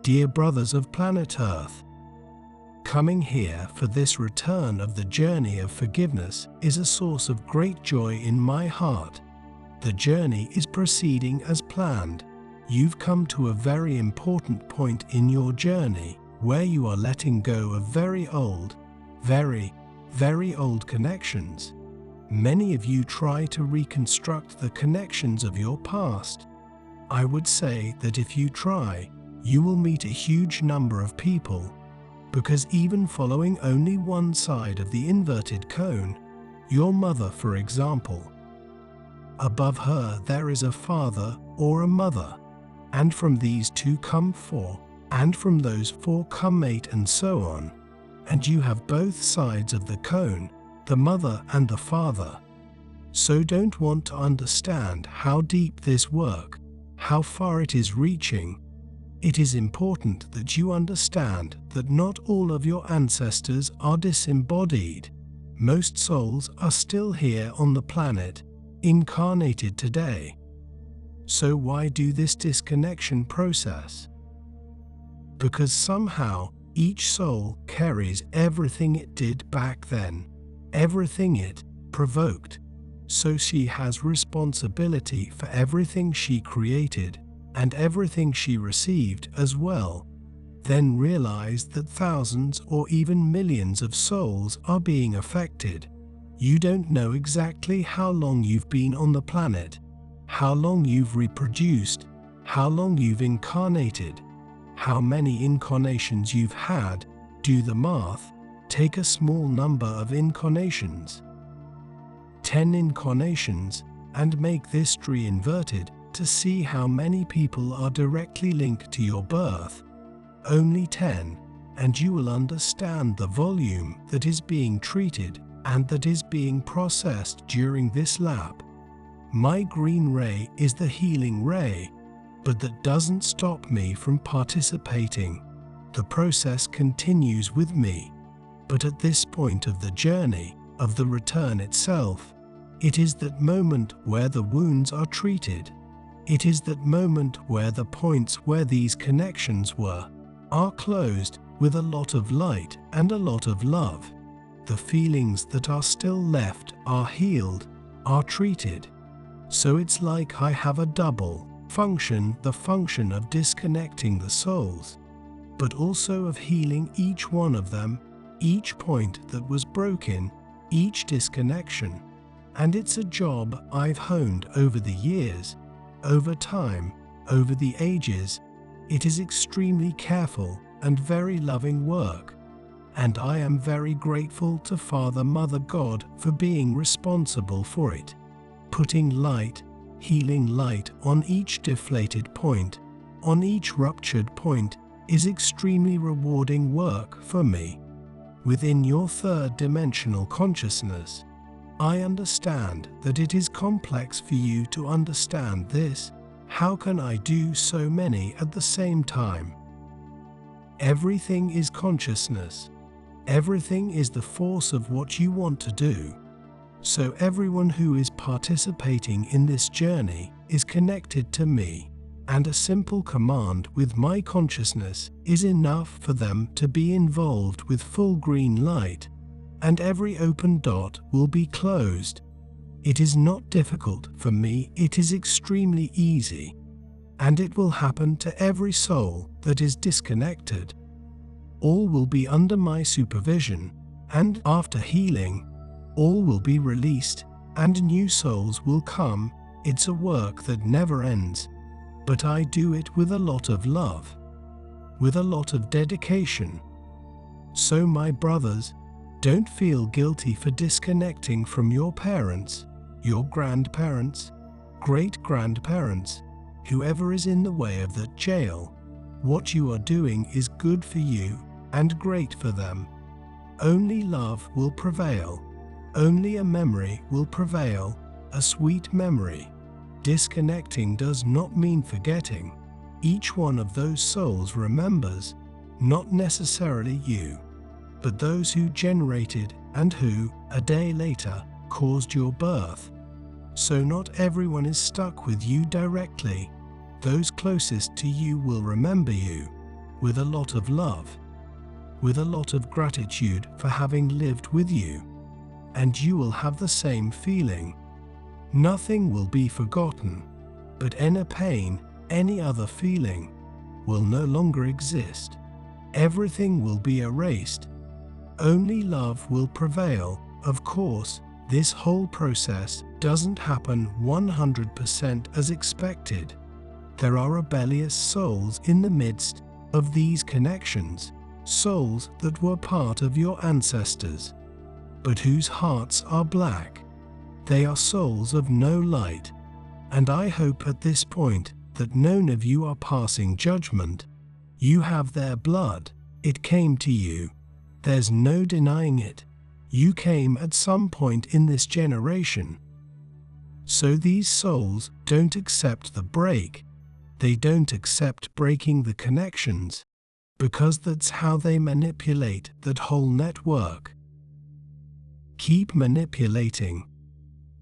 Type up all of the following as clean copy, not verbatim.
dear brothers of planet Earth. Coming here for this return of the journey of forgiveness is a source of great joy in my heart. The journey is proceeding as planned. You've come to a very important point in your journey where you are letting go of very old connections. Many of you try to reconstruct the connections of your past. I would say that if you try, you will meet a huge number of people, because even following only one side of the inverted cone, your mother for example, above her there is a father or a mother, and from these two come four, and from those four come eight, and so on. And you have both sides of the cone, the mother and the father. So don't want to understand how deep this work, how far it is reaching. It is important that you understand that not all of your ancestors are disembodied. Most souls are still here on the planet, incarnated today. So why do this disconnection process? Because somehow each soul carries everything it did back then, everything it provoked. So she has responsibility for everything she created and everything she received as well. Then realize that thousands or even millions of souls are being affected. You don't know exactly how long you've been on the planet, how long you've reproduced, how long you've incarnated, how many incarnations you've had. Do the math. Take a small number of incarnations, 10 incarnations, and make this tree inverted to see how many people are directly linked to your birth. Only 10, and you will understand the volume that is being treated and that is being processed during this lap. My green ray is the healing ray, but that doesn't stop me from participating. The process continues with me. But at this point of the journey, of the return itself, it is that moment where the wounds are treated. It is that moment where the points where these connections were are closed with a lot of light and a lot of love. The feelings that are still left are healed, are treated. So it's like I have a double function, the function of disconnecting the souls, but also of healing each one of them, each point that was broken, each disconnection. And it's a job I've honed over the years, over time, over the ages. It is extremely careful and very loving work. And I am very grateful to Father, Mother, God for being responsible for it. Putting light, healing light on each deflated point, on each ruptured point, is extremely rewarding work for me. Within your third dimensional consciousness, I understand that it is complex for you to understand this. How can I do so many at the same time? Everything is consciousness. Everything is the force of what you want to do. So everyone who is participating in this journey is connected to me, and a simple command with my consciousness is enough for them to be involved with full green light, and every open dot will be closed. It is not difficult for me, it is extremely easy, and it will happen to every soul that is disconnected. All will be under my supervision, and after healing, all will be released, and new souls will come. It's a work that never ends, but I do it with a lot of love, with a lot of dedication. So my brothers, don't feel guilty for disconnecting from your parents, your grandparents, great-grandparents, whoever is in the way of that jail. What you are doing is good for you and great for them. Only love will prevail. Only a memory will prevail, a sweet memory. Disconnecting does not mean forgetting. Each one of those souls remembers, not necessarily you, but those who generated and who, a day later, caused your birth. So not everyone is stuck with you directly. Those closest to you will remember you. with a lot of love, with a lot of gratitude for having lived with you. And you will have the same feeling. Nothing will be forgotten, but any pain, any other feeling, will no longer exist. Everything will be erased. Only love will prevail. Of course, this whole process doesn't happen 100% as expected. There are rebellious souls in the midst of these connections, souls that were part of your ancestors, but whose hearts are black. They are souls of no light. And I hope at this point that none of you are passing judgment. You have their blood. It came to you. There's no denying it. You came at some point in this generation. So these souls don't accept the break. They don't accept breaking the connections, because that's how they manipulate that whole network. Keep manipulating.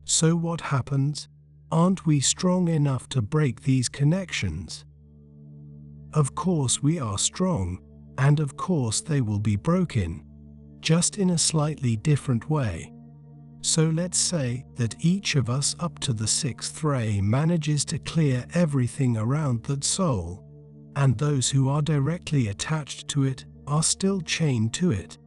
So what happens? Aren't we strong enough to break these connections? Of course we are strong, and of course they will be broken, just in a slightly different way. So let's say that each of us up to the 6th ray manages to clear everything around that soul, and those who are directly attached to it are still chained to it.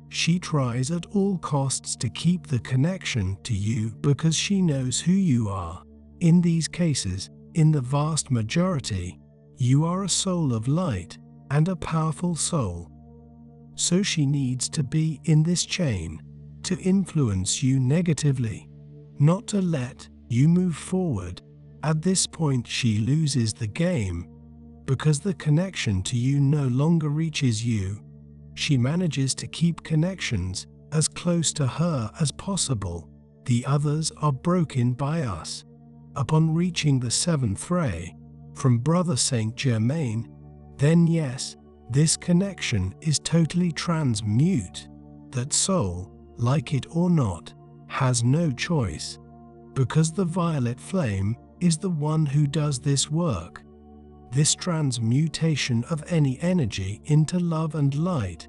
She tries at all costs to keep the connection to you because she knows who you are. In these cases, in the vast majority, you are a soul of light and a powerful soul. So she needs to be in this chain to influence you negatively, not to let you move forward. At this point she loses the game, because the connection to you no longer reaches you. She manages to keep connections as close to her as possible. The others are broken by us. Upon reaching the 7th ray from Brother Saint Germain, then yes, this connection is totally transmute. That soul, like it or not, has no choice, because the violet flame is the one who does this work. This transmutation of any energy into love and light.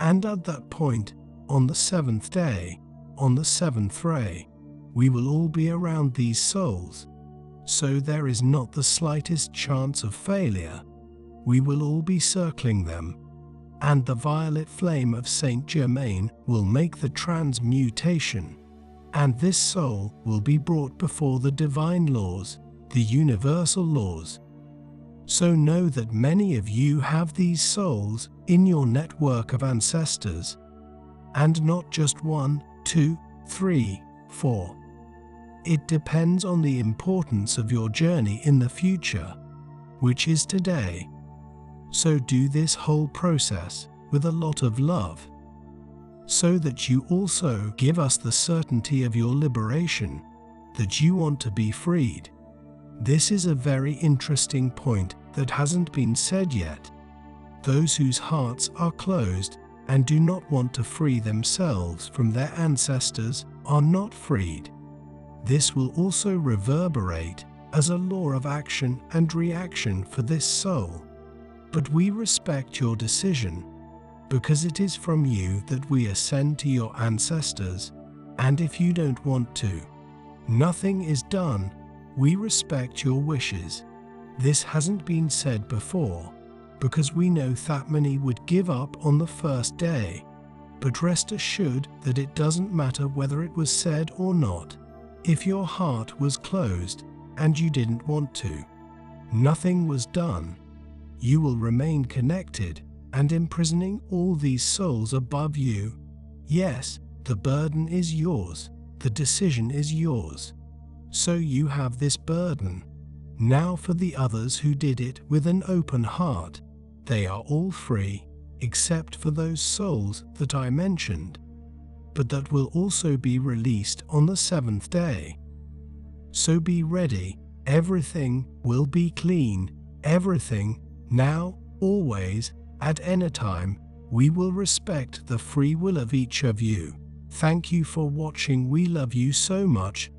And at that point, on the 7th day, on the 7th ray, we will all be around these souls. So there is not the slightest chance of failure. We will all be circling them. And the violet flame of Saint Germain will make the transmutation. And this soul will be brought before the divine laws, the universal laws. So know that many of you have these souls in your network of ancestors. And not just 1, 2, 3, 4. It depends on the importance of your journey in the future, which is today. So do this whole process with a lot of love, so that you also give us the certainty of your liberation, that you want to be freed. This is a very interesting point that hasn't been said yet. Those whose hearts are closed and do not want to free themselves from their ancestors are not freed. This will also reverberate as a law of action and reaction for this soul. But we respect your decision, because it is from you that we ascend to your ancestors, and if you don't want to, nothing is done. We respect your wishes. This hasn't been said before, because we know that many would give up on the first day. But rest assured that it doesn't matter whether it was said or not. If your heart was closed and you didn't want to, nothing was done. You will remain connected and imprisoning all these souls above you. Yes, the burden is yours. The decision is yours. So you have this burden. Now for the others who did it with an open heart, they are all free, except for those souls that I mentioned, but that will also be released on the 7th day. So be ready. Everything will be clean. Everything, now, always, at any time. We will respect the free will of each of you. Thank you for watching. We love you so much.